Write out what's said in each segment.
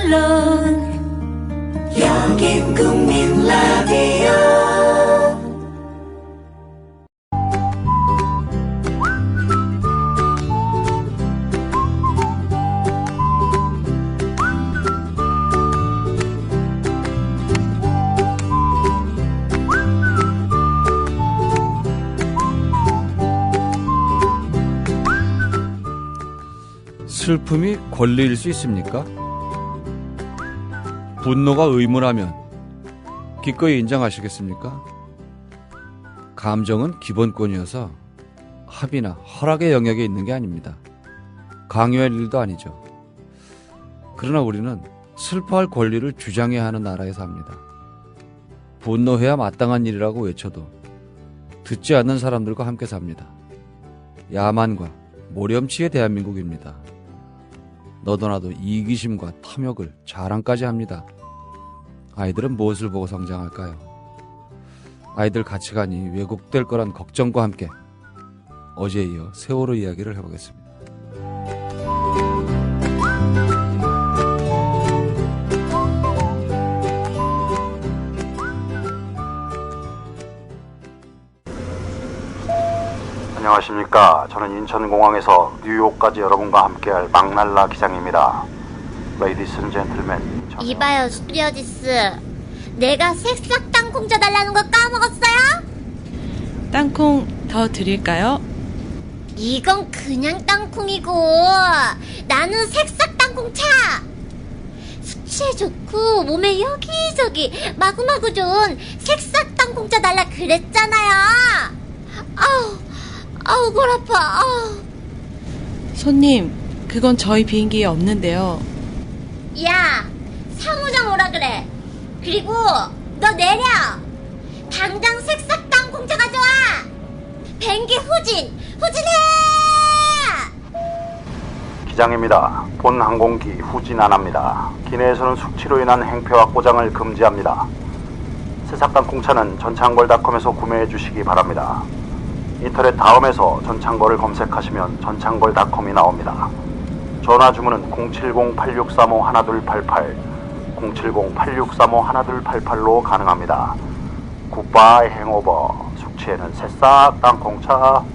물론 여긴 국민 라디오. 슬픔이 권리일 수 있습니까? 분노가 의무라면 기꺼이 인정하시겠습니까? 감정은 기본권이어서 합의나 허락의 영역에 있는 게 아닙니다. 강요할 일도 아니죠. 그러나 우리는 슬퍼할 권리를 주장해야 하는 나라에 삽니다. 분노해야 마땅한 일이라고 외쳐도 듣지 않는 사람들과 함께 삽니다. 야만과 모렴치의 대한민국입니다. 너도나도 이기심과 탐욕을 자랑까지 합니다. 아이들은 무엇을 보고 성장할까요? 아이들 가치관이 왜곡될 거란 걱정과 함께 어제에 이어 세월호 이야기를 해보겠습니다. 안녕하십니까. 저는 인천공항에서 뉴욕까지 여러분과 함께할 막날라 기장입니다. Ladies and gentlemen. 이봐요, 스튜어디스. 내가 새싹 땅콩 져달라는 거 까먹었어요? 땅콩 더 드릴까요? 이건 그냥 땅콩이고 나는 새싹 땅콩차. 수치에 좋고 몸에 여기저기 마구마구 좋은 새싹 땅콩차 달라 그랬잖아요. 아우 골 아파. 손님, 그건 저희 비행기에 없는데요. 야, 사무장 오라 그래. 그리고 너 내려. 당장 색싹 땅콩차 가져와. 비행기 후진해. 기장입니다. 본 항공기 후진 안 합니다. 기내에서는 숙취로 인한 행패와 꼬장을 금지합니다. 새싹땅콩차는 전창걸닷컴에서 구매해 주시기 바랍니다. 인터넷 다음에서 전창걸을 검색하시면 전창걸닷컴이 나옵니다. 전화 주문은 070-8635-1288, 070-8635-1288로 가능합니다. 굿바이 행오버. 숙취에는 새싹 땅콩차.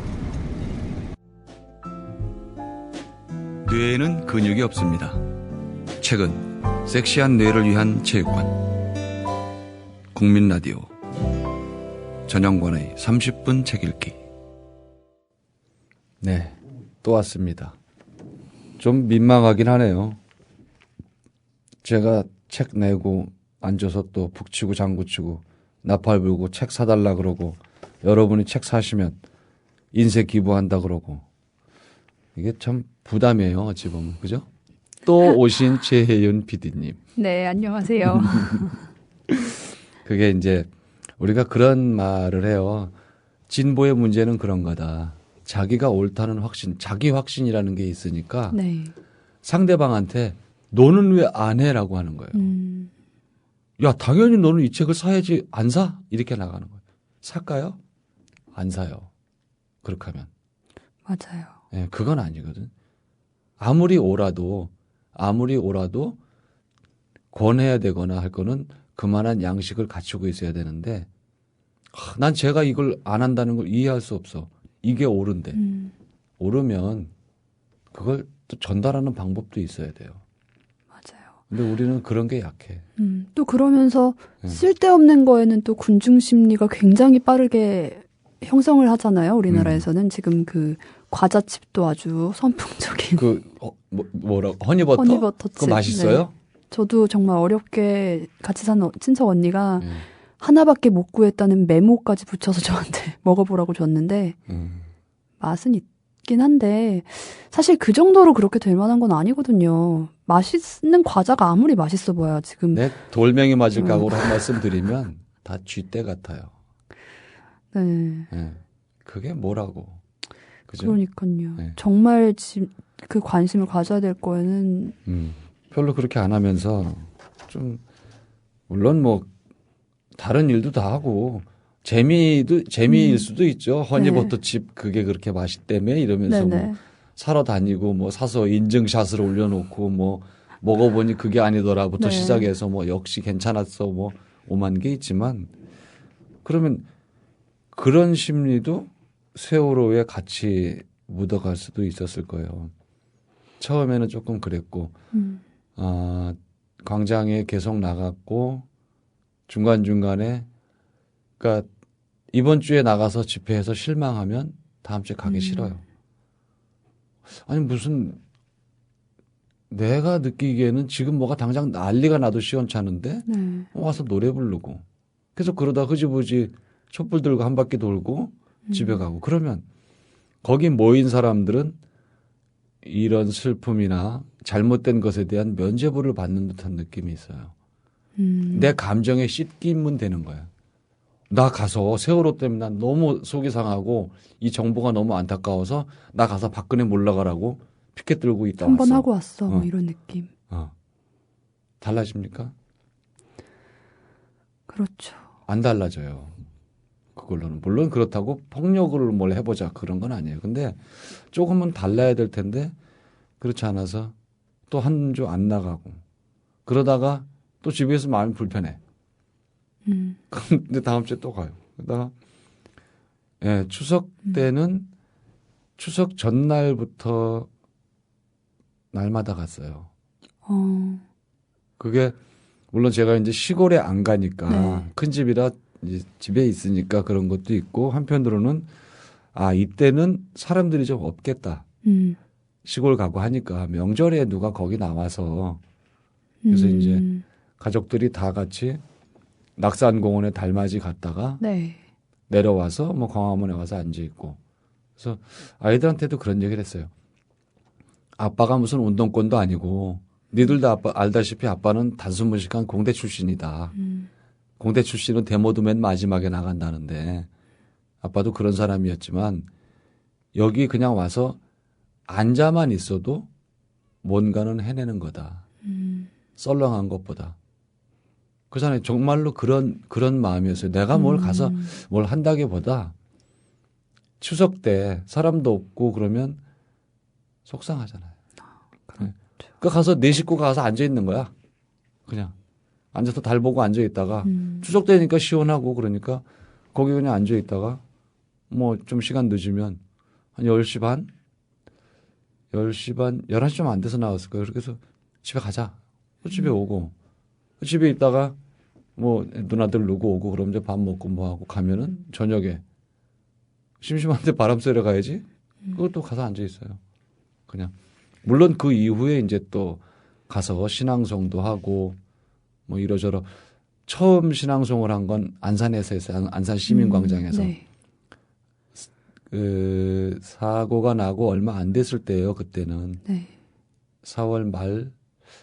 뇌에는 근육이 없습니다. 책은 섹시한 뇌를 위한 체육관. 국민라디오 전영관의 30분 책 읽기. 네, 또 왔습니다. 좀 민망하긴 하네요. 제가 책 내고 앉아서 또 북치고 장구치고 나팔 불고 책 사달라 그러고 여러분이 책 사시면 인쇄 기부한다 그러고 이게 참 부담이에요. 어찌 보면. 그죠? 또 오신 최혜윤 PD님. 네, 안녕하세요. 그게 이제 우리가 그런 말을 해요. 진보의 문제는 그런 거다. 자기가 옳다는 확신, 자기 확신이라는 게 있으니까 네. 상대방한테 너는 왜 안 해라고 하는 거예요. 야, 당연히 너는 이 책을 사야지. 안 사? 이렇게 나가는 거예요. 살까요? 안 사요. 그렇게 하면. 맞아요. 네, 그건 아니거든. 아무리 옳아도 권해야 되거나 할 거는 그만한 양식을 갖추고 있어야 되는데 난 제가 이걸 안 한다는 걸 이해할 수 없어. 이게 옳은데. 옳으면 그걸 또 전달하는 방법도 있어야 돼요. 맞아요. 근데 우리는 그런 게 약해. 또 그러면서 쓸데없는 거에는 또 군중 심리가 굉장히 빠르게 형성을 하잖아요. 우리나라에서는 지금 그 과자칩도 아주 선풍적인. 뭐라고? 허니버터칩. 그거 맛있어요? 네. 저도 정말 어렵게 같이 사는 친척 언니가 하나밖에 못 구했다는 메모까지 붙여서 저한테 먹어보라고 줬는데 맛은 있긴 한데 사실 그 정도로 그렇게 될 만한 건 아니거든요. 맛있는 과자가 아무리 맛있어 보여야 지금. 네, 돌멩이 맞을 각오로 한 말씀 드리면 다 쥐떼 같아요. 네. 네. 그게 뭐라고. 그죠? 그러니까요. 네. 정말 그 관심을 가져야 될 거에는 별로 그렇게 안 하면서 좀 물론 뭐 다른 일도 다 하고 재미일 수도 있죠. 허니버터칩 그게 그렇게 맛있다며 이러면서 뭐 사러 다니고 뭐 사서 인증샷을 올려놓고 뭐 먹어보니 그게 아니더라부터 네. 시작해서 뭐 역시 괜찮았어 뭐 오만 게 있지만 그러면 그런 심리도 세월호에 같이 묻어갈 수도 있었을 거예요. 처음에는 조금 그랬고 광장에 계속 나갔고 중간중간에 그러니까 이번 주에 나가서 집회해서 실망하면 다음 주에 가기 싫어요. 아니 무슨 내가 느끼기에는 지금 뭐가 당장 난리가 나도 시원찮은데 네. 와서 노래 부르고 계속 그러다 흐지부지 촛불 들고 한 바퀴 돌고 집에 가고 그러면 거기 모인 사람들은 이런 슬픔이나 잘못된 것에 대한 면죄부를 받는 듯한 느낌이 있어요. 내 감정에 씻기면 되는 거야. 나 가서 세월호 때문에 난 너무 속이 상하고 이 정부가 너무 안타까워서 나 가서 박근혜 몰라가라고 피켓 들고 있다 한 번 왔어. 하고 왔어. 뭐 이런 느낌. 달라집니까? 그렇죠. 안 달라져요. 그걸로는. 물론 그렇다고 폭력을 뭘 해보자 그런 건 아니에요. 근데 조금은 달라야 될 텐데 그렇지 않아서 또 한 주 안 나가고 그러다가 또 집에서 마음이 불편해. 근데 다음 주에 또 가요. 그러다가 예, 추석 때는 추석 전날부터 날마다 갔어요. 그게 물론 제가 이제 시골에 안 가니까 네. 큰 집이라 이제 집에 있으니까 그런 것도 있고 한편으로는 아 이때는 사람들이 좀 없겠다. 시골 가고 하니까 명절에 누가 거기 나와서 그래서 이제 가족들이 다 같이 낙산공원에 달맞이 갔다가 네. 내려와서 뭐 광화문에 와서 앉아 있고 그래서 아이들한테도 그런 얘기를 했어요. 아빠가 무슨 운동권도 아니고 니들 다 아빠 알다시피 아빠는 단순무식한 공대 출신이다. 공대 출신은 데모도 맨 마지막에 나간다는데 아빠도 그런 사람이었지만 여기 그냥 와서 앉아만 있어도 뭔가는 해내는 거다. 썰렁한 것보다. 그 전에 정말로 그런 마음이었어요. 내가 뭘 가서 뭘 한다기보다 추석 때 사람도 없고 그러면 속상하잖아요. 그 가서 내 식구가 가서 앉아 있는 거야. 그냥 앉아서 달 보고 앉아 있다가 추석 때니까 시원하고 그러니까 거기 그냥 앉아 있다가 뭐 좀 시간 늦으면 한 10시 반 11시 좀 안 돼서 나왔을 거예요. 그래서 집에 가자. 집에 오고 집에 있다가 뭐 누나들 누구 오고 그럼 이제 밥 먹고 뭐 하고 가면은 저녁에 심심한데 바람 쐬러 가야지. 그것도 가서 앉아 있어요. 그냥 물론 그 이후에 이제 또 가서 신앙송도 하고 뭐 이러저러 처음 신앙송을 한 건 안산에서 했어요. 안산 시민광장에서. 네. 그 사고가 나고 얼마 안 됐을 때예요. 그때는 네. 4월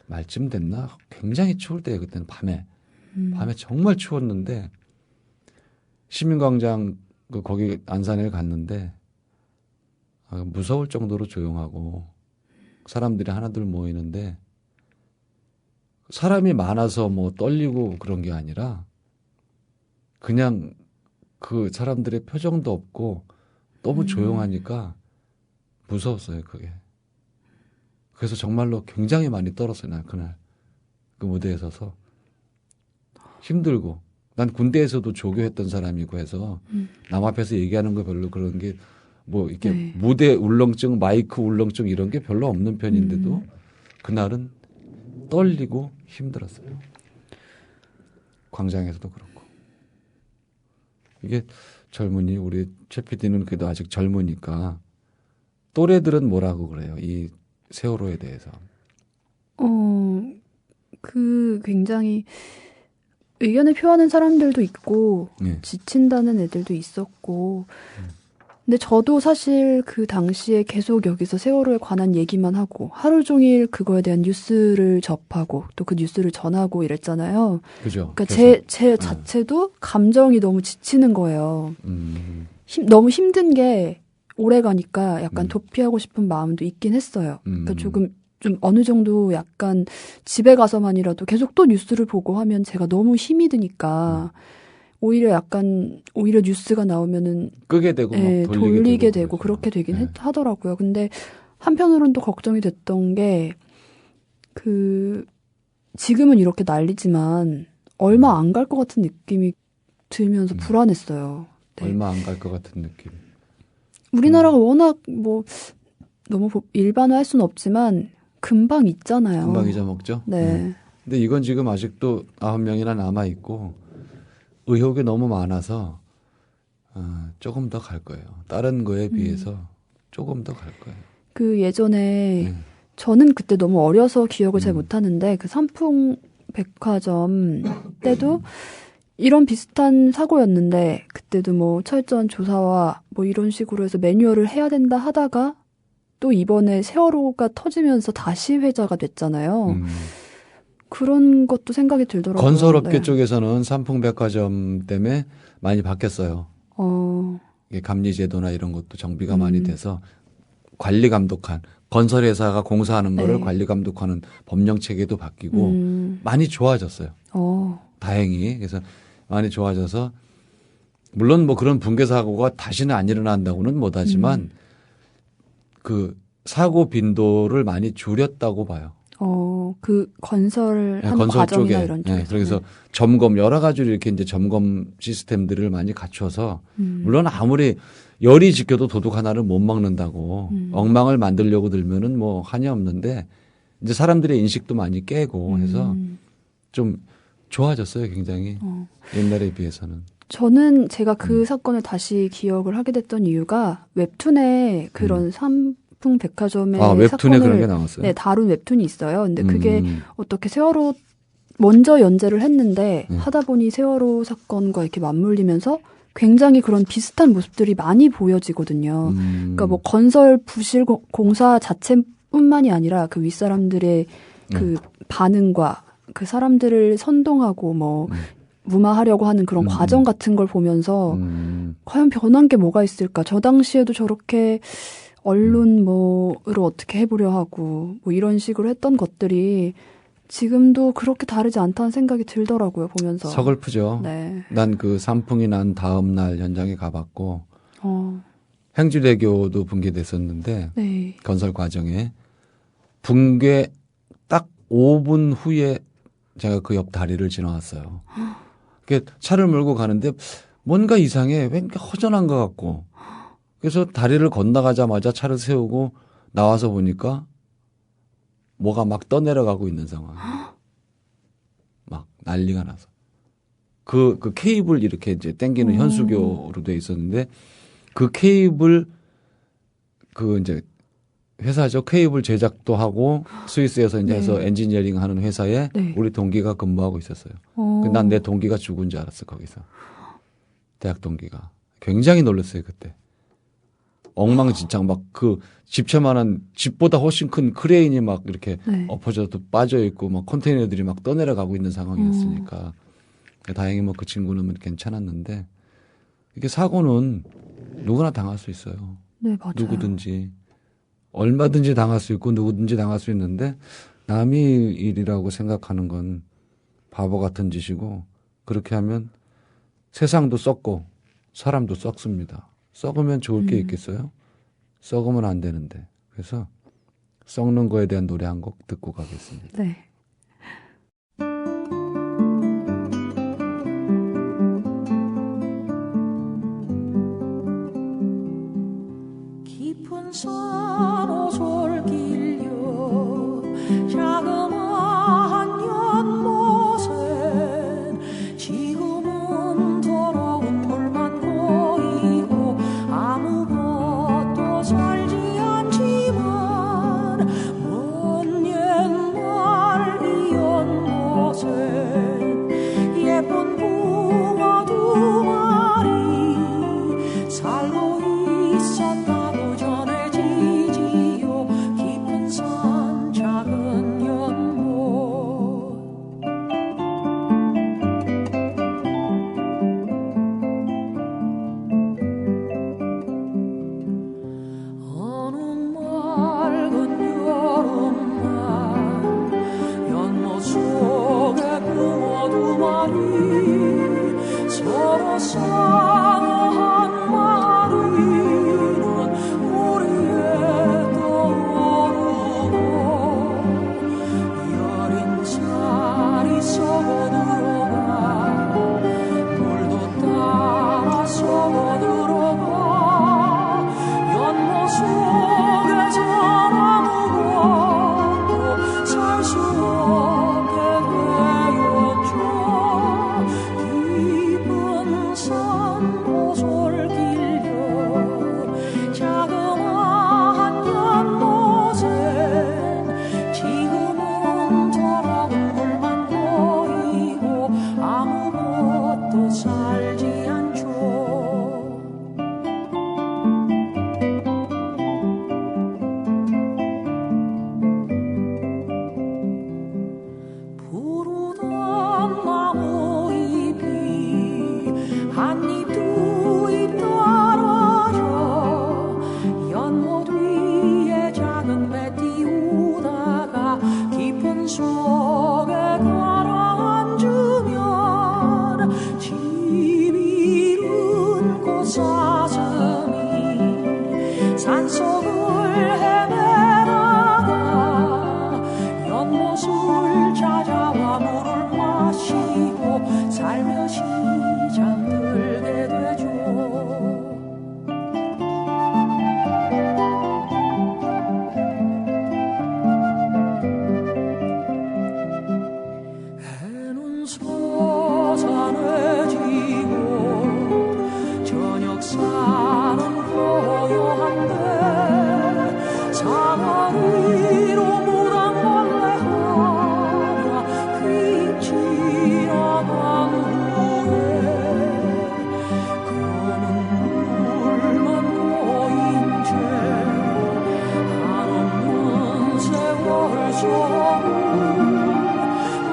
말쯤 됐나? 굉장히 추울 때예요. 그때는 밤에 정말 추웠는데 시민광장 거기 안산에 갔는데 무서울 정도로 조용하고 사람들이 하나둘 모이는데 사람이 많아서 뭐 떨리고 그런 게 아니라 그냥 그 사람들의 표정도 없고 너무 조용하니까 무서웠어요, 그게. 그래서 정말로 굉장히 많이 떨었어요, 난 그날. 그 무대에 서서. 힘들고. 난 군대에서도 조교했던 사람이고 해서 남 앞에서 얘기하는 거 별로 그런 게 뭐 이렇게 네. 무대 울렁증, 마이크 울렁증 이런 게 별로 없는 편인데도 그날은 떨리고 힘들었어요. 광장에서도 그렇고. 이게 젊은이 우리 최 PD는 그래도 아직 젊으니까 또래들은 뭐라고 그래요? 이 세월호에 대해서. 굉장히 의견을 표하는 사람들도 있고 네. 지친다는 애들도 있었고 근데 저도 사실 그 당시에 계속 여기서 세월호에 관한 얘기만 하고 하루 종일 그거에 대한 뉴스를 접하고 또 그 뉴스를 전하고 이랬잖아요. 그죠? 그러니까 제 자체도 감정이 너무 지치는 거예요. 너무 힘든 게 오래 가니까 약간 도피하고 싶은 마음도 있긴 했어요. 그러니까 좀 어느 정도 약간 집에 가서만이라도 계속 또 뉴스를 보고 하면 제가 너무 힘이 드니까 오히려 뉴스가 나오면은 끄게 되고 예, 막 돌리게 되고 되고 그러죠. 그렇게 되긴 네. 하더라고요. 근데 한편으로는 또 걱정이 됐던 게 지금은 이렇게 난리지만 얼마 안 갈 것 같은 느낌이 들면서 불안했어요. 네. 얼마 안 갈 것 같은 느낌. 우리나라가 워낙 너무 일반화할 수는 없지만 금방 잊잖아요. 금방 잊어먹죠. 네. 근데 이건 지금 아직도 9명이나 남아 있고 의혹이 너무 많아서 조금 더 갈 거예요. 다른 거에 비해서 조금 더 갈 거예요. 예전에 저는 그때 너무 어려서 기억을 잘 못하는데 삼풍 백화점 때도 이런 비슷한 사고였는데 그때도 뭐 철저한 조사와 뭐 이런 식으로 해서 매뉴얼을 해야 된다 하다가 또 이번에 세월호가 터지면서 다시 회자가 됐잖아요. 그런 것도 생각이 들더라고요. 건설업계 네. 쪽에서는 삼풍백화점 때문에 많이 바뀌었어요. 이게 감리제도나 이런 것도 정비가 많이 돼서 관리 감독한 건설회사가 공사하는 거를 네. 관리 감독하는 법령 체계도 바뀌고 많이 좋아졌어요. 다행히. 그래서 많이 좋아져서 물론 뭐 그런 붕괴 사고가 다시는 안 일어난다고는 못하지만 그 사고 빈도를 많이 줄였다고 봐요. 건설하는 건설 과정이나 쪽에. 이런 쪽에서. 그래서 점검 여러 가지로 이렇게 이제 점검 시스템들을 많이 갖춰서 물론 아무리 열이 지켜도 도둑 하나를 못 막는다고 엉망을 만들려고 들면은 뭐 한이 없는데 이제 사람들의 인식도 많이 깨고 해서 좀 좋아졌어요, 굉장히. 옛날에 비해서는. 저는 제가 그 사건을 다시 기억을 하게 됐던 이유가 웹툰에 그런 삼풍 백화점의 웹툰에 사건을 그런 게 나왔어요. 네, 다룬 웹툰이 있어요. 근데 그게 어떻게 세월호 먼저 연재를 했는데 하다 보니 세월호 사건과 이렇게 맞물리면서 굉장히 그런 비슷한 모습들이 많이 보여지거든요. 그러니까 뭐 건설 부실 공사 자체뿐만이 아니라 그 윗사람들의 그 반응과 그 사람들을 선동하고 뭐 무마하려고 하는 그런 과정 같은 걸 보면서 과연 변한 게 뭐가 있을까? 저 당시에도 저렇게 언론 뭐를 어떻게 해보려 하고 뭐 이런 식으로 했던 것들이 지금도 그렇게 다르지 않다는 생각이 들더라고요, 보면서. 서글프죠. 네. 난 그 산풍이 난 다음 날 현장에 가봤고 행주대교도 붕괴됐었는데 네. 건설 과정에 붕괴 딱 5분 후에 제가 그 옆 다리를 지나왔어요. 차를 몰고 가는데 뭔가 이상해. 왠가 허전한 것 같고. 그래서 다리를 건너가자마자 차를 세우고 나와서 보니까 뭐가 막 떠내려가고 있는 상황. 막 난리가 나서. 그 케이블 이렇게 이제 당기는 현수교로 돼 있었는데 그 케이블 이제 회사죠. 케이블 제작도 하고 스위스에서 이제 해서 엔지니어링 하는 회사에 우리 동기가 근무하고 있었어요. 난 내 동기가 죽은 줄 알았어, 거기서. 대학 동기가. 굉장히 놀랐어요, 그때. 엉망진창 막 집채만한 집보다 훨씬 큰 크레인이 막 이렇게 엎어져도 빠져 있고 막 컨테이너들이 막 떠내려가고 있는 상황이었으니까 다행히 뭐 그 친구는 괜찮았는데 이게 사고는 누구나 당할 수 있어요. 네, 맞아요. 누구든지 얼마든지 당할 수 있고 누구든지 당할 수 있는데 남의 일이라고 생각하는 건 바보 같은 짓이고 그렇게 하면 세상도 썩고 사람도 썩습니다. 썩으면 좋을 게 있겠어요? 썩으면 안 되는데. 그래서 썩는 거에 대한 노래 한 곡 듣고 가겠습니다. 네. 깊은 산호솔길려 자그마한 연못에 지금은 더러운 물만 고이고 아무것도 살지 않지만 먼 옛날 이 연못에 예쁜 붕어 두 마리 살고 있었다고 전해지지요. 깊은 산 작은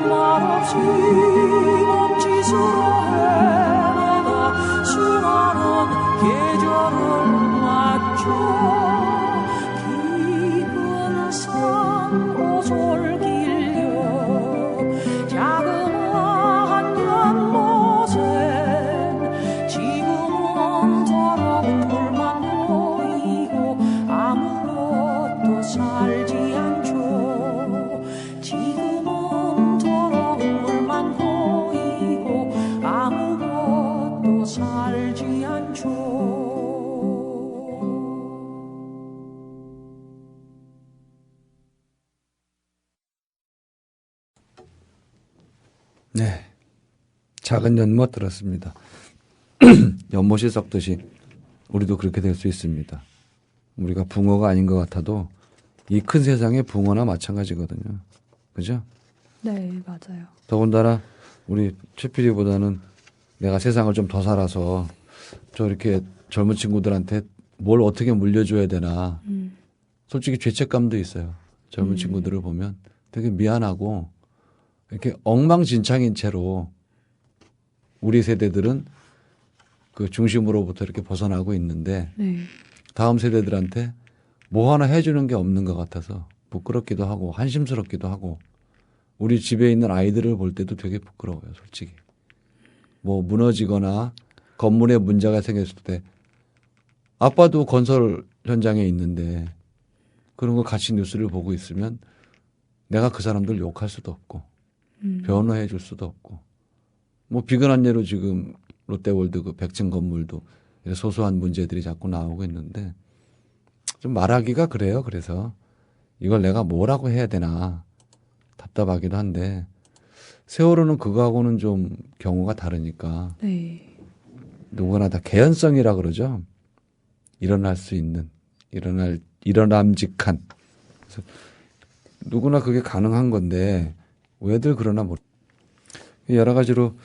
말없이 몸짓으로 헤매다 수많은 계절을 맞춰 깊은 산 오솔 길려 자그마한 연못엔 지금은 더러운 불만 보이고 아무것도 살지 않죠. 지금은 더러운 물만 보이고 아무것도 살지 않죠. 네. 작은 연못 들었습니다. 연못이 썩듯이 우리도 그렇게 될 수 있습니다. 우리가 붕어가 아닌 것 같아도 이 큰 세상에 붕어나 마찬가지거든요. 그죠? 네, 맞아요. 더군다나 우리 최 PD보다는 내가 세상을 좀 더 살아서 저 이렇게 젊은 친구들한테 뭘 어떻게 물려줘야 되나. 솔직히 죄책감도 있어요. 젊은 친구들을 보면 되게 미안하고 이렇게 엉망진창인 채로 우리 세대들은 그 중심으로부터 이렇게 벗어나고 있는데 네. 다음 세대들한테 뭐 하나 해주는 게 없는 것 같아서 부끄럽기도 하고 한심스럽기도 하고 우리 집에 있는 아이들을 볼 때도 되게 부끄러워요, 솔직히. 뭐 무너지거나 건물에 문제가 생겼을 때 아빠도 건설 현장에 있는데 그런 거 같이 뉴스를 보고 있으면 내가 그 사람들 욕할 수도 없고 변호해 줄 수도 없고 뭐 비근한 예로 지금 롯데월드 그 100층 건물도 소소한 문제들이 자꾸 나오고 있는데 좀 말하기가 그래요. 그래서 이걸 내가 뭐라고 해야 되나 답답하기도 한데 세월호는 그거하고는 좀 경우가 다르니까 네. 누구나 다 개연성이라 그러죠. 일어날 수 있는 일어남직한 그래서 누구나 그게 가능한 건데 왜들 그러나 모르. 여러 가지로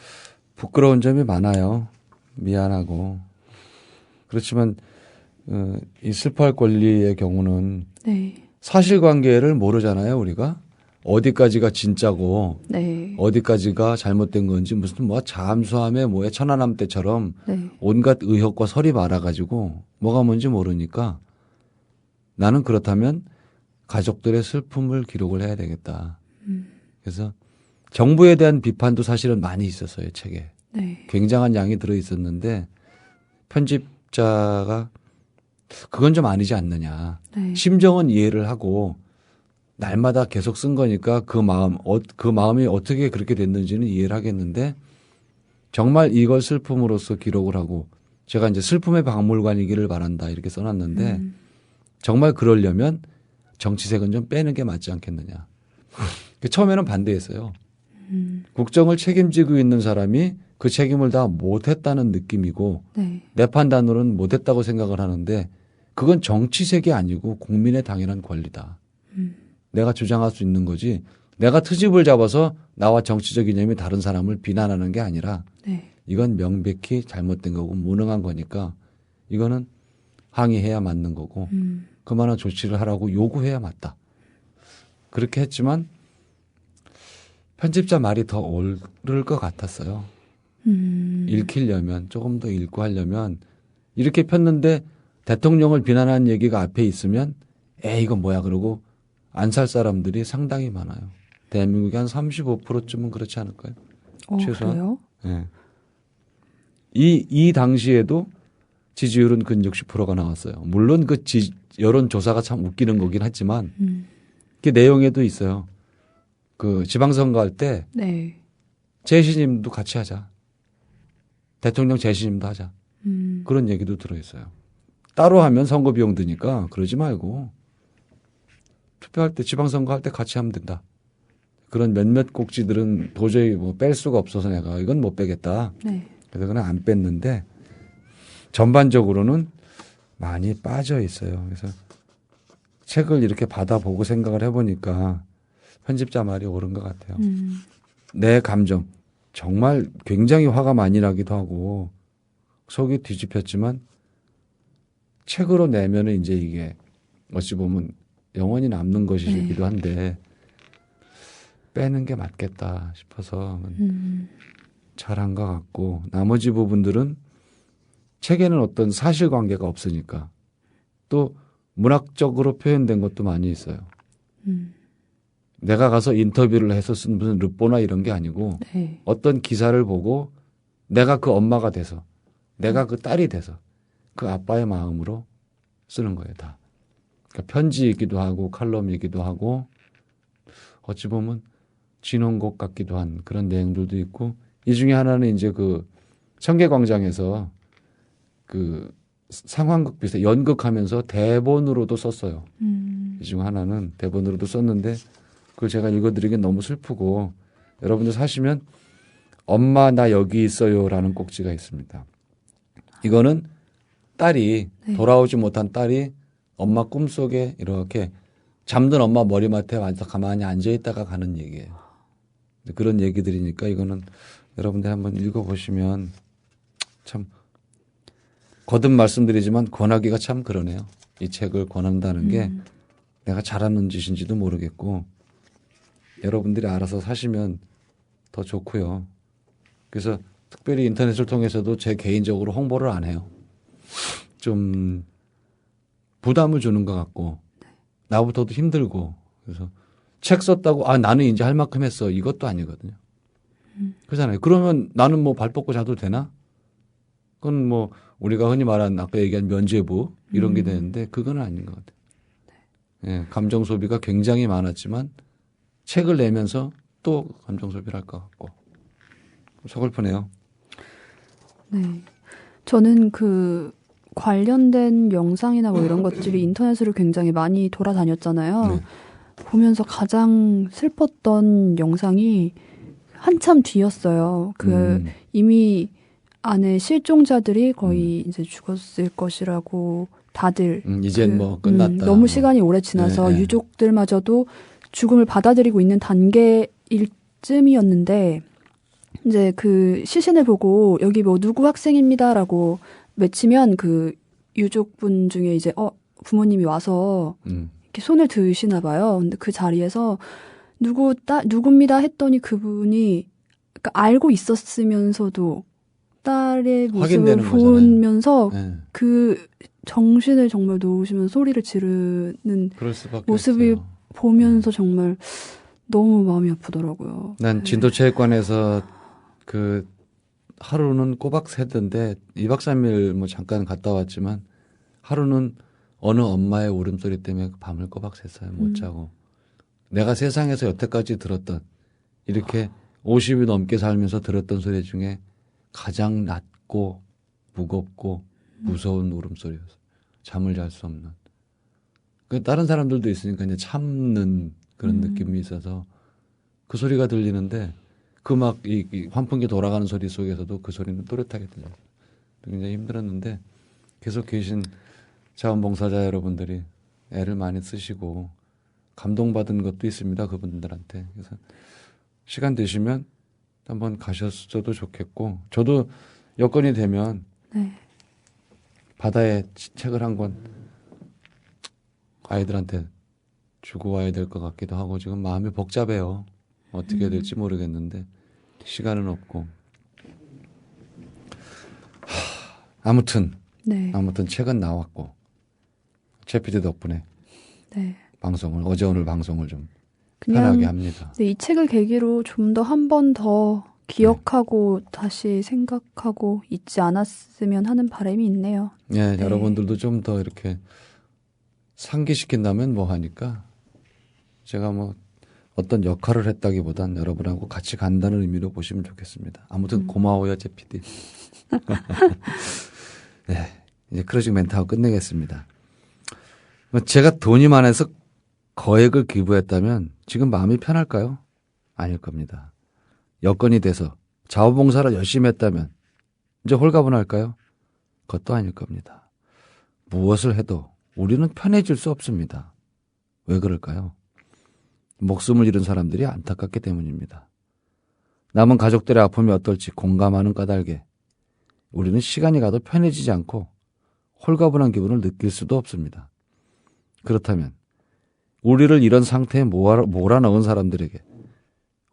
부끄러운 점이 많아요. 미안하고 그렇지만 이 슬퍼할 권리의 경우는 네. 사실관계를 모르잖아요. 우리가 어디까지가 진짜고 네. 어디까지가 잘못된 건지 무슨 뭐 잠수함에 뭐에 천안함 때처럼 네. 온갖 의혹과 설이 많아가지고 뭐가 뭔지 모르니까 나는 그렇다면 가족들의 슬픔을 기록을 해야 되겠다. 그래서 정부에 대한 비판도 사실은 많이 있었어요. 책에. 네. 굉장한 양이 들어있었는데 편집자가 그건 좀 아니지 않느냐. 네. 심정은 이해를 하고 날마다 계속 쓴 거니까 그 마음이 어떻게 그렇게 됐는지는 이해를 하겠는데 정말 이걸 슬픔으로써 기록을 하고 제가 이제 슬픔의 박물관이기를 바란다 이렇게 써놨는데 정말 그러려면 정치색은 좀 빼는 게 맞지 않겠느냐. 처음에는 반대했어요. 국정을 책임지고 있는 사람이 그 책임을 다 못했다는 느낌이고 네. 내 판단으로는 못했다고 생각을 하는데 그건 정치색이 아니고 국민의 당연한 권리다. 내가 주장할 수 있는 거지 내가 트집을 잡아서 나와 정치적 이념이 다른 사람을 비난하는 게 아니라 네. 이건 명백히 잘못된 거고 무능한 거니까 이거는 항의해야 맞는 거고 그만한 조치를 하라고 요구해야 맞다. 그렇게 했지만 편집자 말이 더 옳을 것 같았어요. 읽히려면 조금 더 읽고 하려면 이렇게 폈는데 대통령을 비난하는 얘기가 앞에 있으면 이건 뭐야 그러고 안 살 사람들이 상당히 많아요. 대한민국의 한 35%쯤은 그렇지 않을까요? 최소한. 그래요? 네. 이 당시에도 지지율은 근 60%가 나왔어요. 물론 그 여론조사가 참 웃기는 거긴 하지만 그 내용에도 있어요. 그 지방선거 할 때 네. 재신임도 같이 하자. 대통령 재신임도 하자. 그런 얘기도 들어있어요. 따로 하면 선거 비용 드니까 그러지 말고 투표할 때 지방선거 할 때 같이 하면 된다. 그런 몇몇 꼭지들은 도저히 뭐 뺄 수가 없어서 내가 이건 못 빼겠다. 네. 그래서 그냥 안 뺐는데 전반적으로는 많이 빠져 있어요. 그래서 책을 이렇게 받아보고 생각을 해보니까 편집자 말이 옳은 것 같아요. 내 감정 정말 굉장히 화가 많이 나기도 하고 속이 뒤집혔지만 책으로 내면은 이제 이게 어찌 보면 영원히 남는 것이기도 한데 빼는 게 맞겠다 싶어서 잘한 것 같고, 나머지 부분들은 책에는 어떤 사실관계가 없으니까 또 문학적으로 표현된 것도 많이 있어요. 내가 가서 인터뷰를 해서 쓴 무슨 르포나 이런 게 아니고 네. 어떤 기사를 보고 내가 그 엄마가 돼서, 내가 그 딸이 돼서 그 아빠의 마음으로 쓰는 거예요, 다. 그러니까 편지이기도 하고 칼럼이기도 하고 어찌 보면 진원곡 같기도 한 그런 내용들도 있고, 이 중에 하나는 이제 그 청계광장에서 그 상황극 비슷해 연극하면서 대본으로도 썼어요. 이 중 하나는 대본으로도 썼는데 그걸 제가 읽어드리긴 너무 슬프고, 여러분들 사시면 엄마 나 여기 있어요라는 꼭지가 있습니다. 이거는 딸이 네. 돌아오지 못한 딸이 엄마 꿈속에 이렇게 잠든 엄마 머리맡에 와서 가만히 앉아있다가 가는 얘기예요. 그런 얘기들이니까 이거는 여러분들 한번 읽어보시면, 참 거듭 말씀드리지만 권하기가 참 그러네요. 이 책을 권한다는 게 내가 잘하는 짓인지도 모르겠고, 여러분들이 알아서 사시면 더 좋고요. 그래서 특별히 인터넷을 통해서도 제 개인적으로 홍보를 안 해요. 좀 부담을 주는 것 같고 나부터도 힘들고, 그래서 책 썼다고 나는 이제 할 만큼 했어, 이것도 아니거든요. 그렇잖아요. 그러면 나는 뭐 발 뻗고 자도 되나? 그건 뭐 우리가 흔히 말하는 아까 얘기한 면죄부 이런 게 되는데 그건 아닌 것 같아요. 예, 감정 소비가 굉장히 많았지만 책을 내면서 또 감정 소비를 할 것 같고 서글프네요. 네. 저는 그 관련된 영상이나 뭐 이런 것들이 인터넷으로 굉장히 많이 돌아다녔잖아요. 네. 보면서 가장 슬펐던 영상이 한참 뒤였어요. 이미 안에 실종자들이 거의 이제 죽었을 것이라고 다들 이젠 뭐 끝났다. 너무 시간이 오래 지나서 네, 네. 유족들마저도 죽음을 받아들이고 있는 단계일 쯤이었는데, 이제 그 시신을 보고 여기 뭐 누구 학생입니다라고 외치면 그 유족분 중에 이제 부모님이 와서 이렇게 손을 드시나 봐요. 근데 그 자리에서 누구입니다 했더니 그분이 그러니까 알고 있었으면서도 딸의 모습을 확인되는 보면서 네. 그 정신을 정말 놓으시면 소리를 지르는 그럴 수밖에 모습이 없어요. 보면서 정말 너무 마음이 아프더라고요. 난 진도체육관에서 그 하루는 꼬박 새던데 2박 3일 뭐 잠깐 갔다 왔지만 하루는 어느 엄마의 울음소리 때문에 밤을 꼬박 샜어요. 못 자고. 내가 세상에서 여태까지 들었던, 이렇게 50이 넘게 살면서 들었던 소리 중에 가장 낮고 무겁고 무서운 울음소리였어요. 잠을 잘 수 없는. 다른 사람들도 있으니까 이제 참는 그런 느낌이 있어서 그 소리가 들리는데, 그 막 이 환풍기 돌아가는 소리 속에서도 그 소리는 또렷하게 들려요. 굉장히 힘들었는데 계속 계신 자원봉사자 여러분들이 애를 많이 쓰시고 감동받은 것도 있습니다, 그분들한테. 그래서 시간 되시면 한번 가셨어도 좋겠고, 저도 여건이 되면 네. 바다에 책을 한 권 아이들한테 주고 와야 될 것 같기도 하고, 지금 마음이 복잡해요. 어떻게 될지 모르겠는데 시간은 없고. 아무튼 책은 나왔고, 최 PD 덕분에 네. 방송을, 오늘 방송을 좀 그냥 편하게 합니다. 이 책을 계기로 좀 더 한 번 더 기억하고 다시 생각하고 잊지 않았으면 하는 바람이 있네요. 예, 여러분들도 좀 더 이렇게 상기시킨다면 뭐 하니까, 제가 뭐 어떤 역할을 했다기보단 여러분하고 같이 간다는 의미로 보시면 좋겠습니다. 아무튼 고마워요, 제 PD. 네, 이제 클로징 멘트하고 끝내겠습니다. 제가 돈이 많아서 거액을 기부했다면 지금 마음이 편할까요? 아닐 겁니다. 여건이 돼서 자원봉사를 열심히 했다면 이제 홀가분할까요? 그것도 아닐 겁니다. 무엇을 해도 우리는 편해질 수 없습니다. 왜 그럴까요? 목숨을 잃은 사람들이 안타깝기 때문입니다. 남은 가족들의 아픔이 어떨지 공감하는 까닭에 우리는 시간이 가도 편해지지 않고 홀가분한 기분을 느낄 수도 없습니다. 그렇다면 우리를 이런 상태에 몰아넣은 사람들에게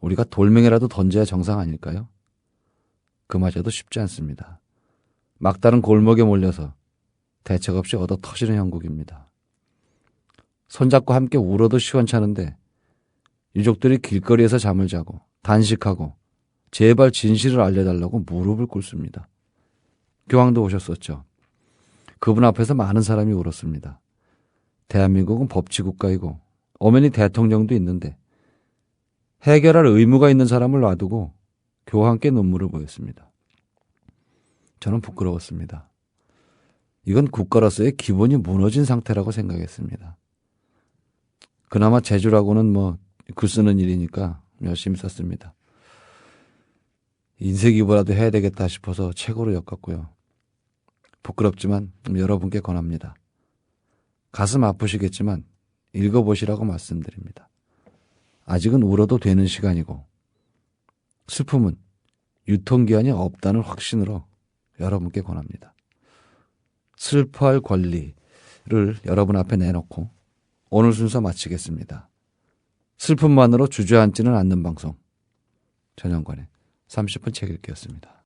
우리가 돌멩이라도 던져야 정상 아닐까요? 그마저도 쉽지 않습니다. 막다른 골목에 몰려서 대책 없이 얻어 터지는 형국입니다. 손잡고 함께 울어도 시원찮은데 유족들이 길거리에서 잠을 자고 단식하고 제발 진실을 알려달라고 무릎을 꿇습니다. 교황도 오셨었죠. 그분 앞에서 많은 사람이 울었습니다. 대한민국은 법치국가이고 엄연히 대통령도 있는데 해결할 의무가 있는 사람을 놔두고 교황께 눈물을 보였습니다. 저는 부끄러웠습니다. 이건 국가로서의 기본이 무너진 상태라고 생각했습니다. 그나마 제주라고는 글 쓰는 일이니까 열심히 썼습니다. 인쇄기부라도 해야 되겠다 싶어서 책으로 엮었고요. 부끄럽지만 여러분께 권합니다. 가슴 아프시겠지만 읽어보시라고 말씀드립니다. 아직은 울어도 되는 시간이고 슬픔은 유통기한이 없다는 확신으로 여러분께 권합니다. 슬퍼할 권리를 여러분 앞에 내놓고 오늘 순서 마치겠습니다. 슬픔만으로 주저앉지는 않는 방송 전영관의 30분 책 읽기였습니다.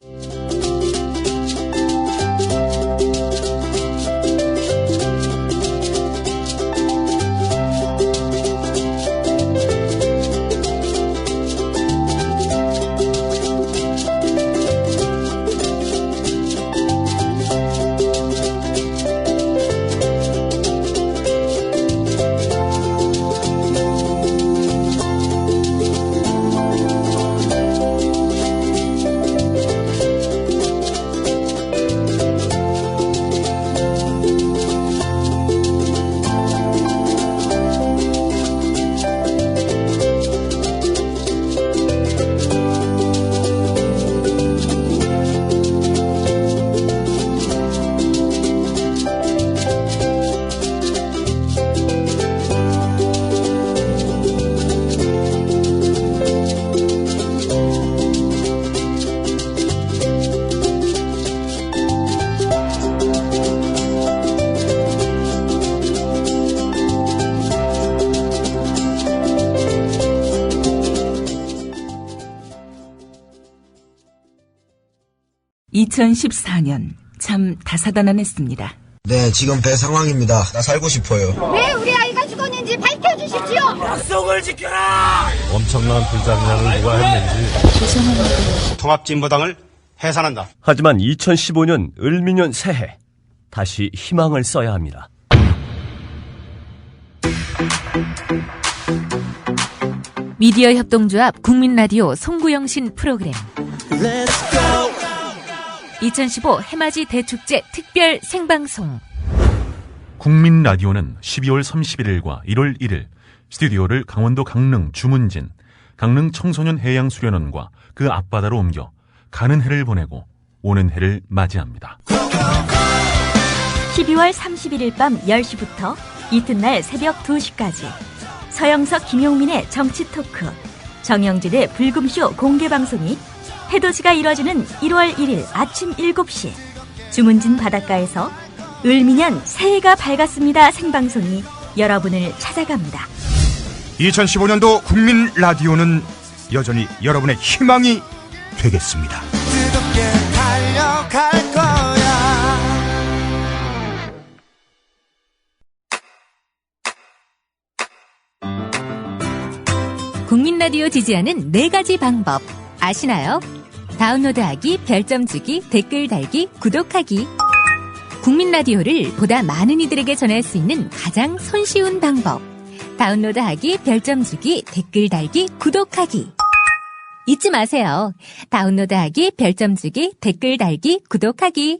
(2014년) 참 다사다난했습니다. 네, 지금 배 상황입니다. 나 살고 싶어요. 왜 우리 아이가 죽었는지 밝혀주십시오. 약속을 지켜라. 엄청난 불장난을 누가 했는지. 죄송합니다. 통합진보당을 해산한다. 하지만 2015년 을미년 새해 다시 희망을 써야 합니다. 미디어 협동조합 국민라디오 송구영신 프로그램 2015 해맞이 대축제 특별 생방송. 국민라디오는 12월 31일과 1월 1일 스튜디오를 강원도 강릉 주문진, 강릉 청소년 해양수련원과 그 앞바다로 옮겨 가는 해를 보내고 오는 해를 맞이합니다. 12월 31일 밤 10시부터 이튿날 새벽 2시까지 서영석 김용민의 정치 토크, 정영진의 불금쇼 공개방송이 해돋이가 이뤄지는 1월 1일 아침 7시 주문진 바닷가에서 을미년 새해가 밝았습니다 생방송이 여러분을 찾아갑니다. 2015년도 국민 라디오는 여전히 여러분의 희망이 되겠습니다. 뜨겁게 달려갈 거야. 국민라디오 지지하는 4가지 방법 아시나요? 다운로드하기, 별점 주기, 댓글 달기, 구독하기. 국민라디오를 보다 많은 이들에게 전할 수 있는 가장 손쉬운 방법. 다운로드하기, 별점 주기, 댓글 달기, 구독하기. 잊지 마세요. 다운로드하기, 별점 주기, 댓글 달기, 구독하기.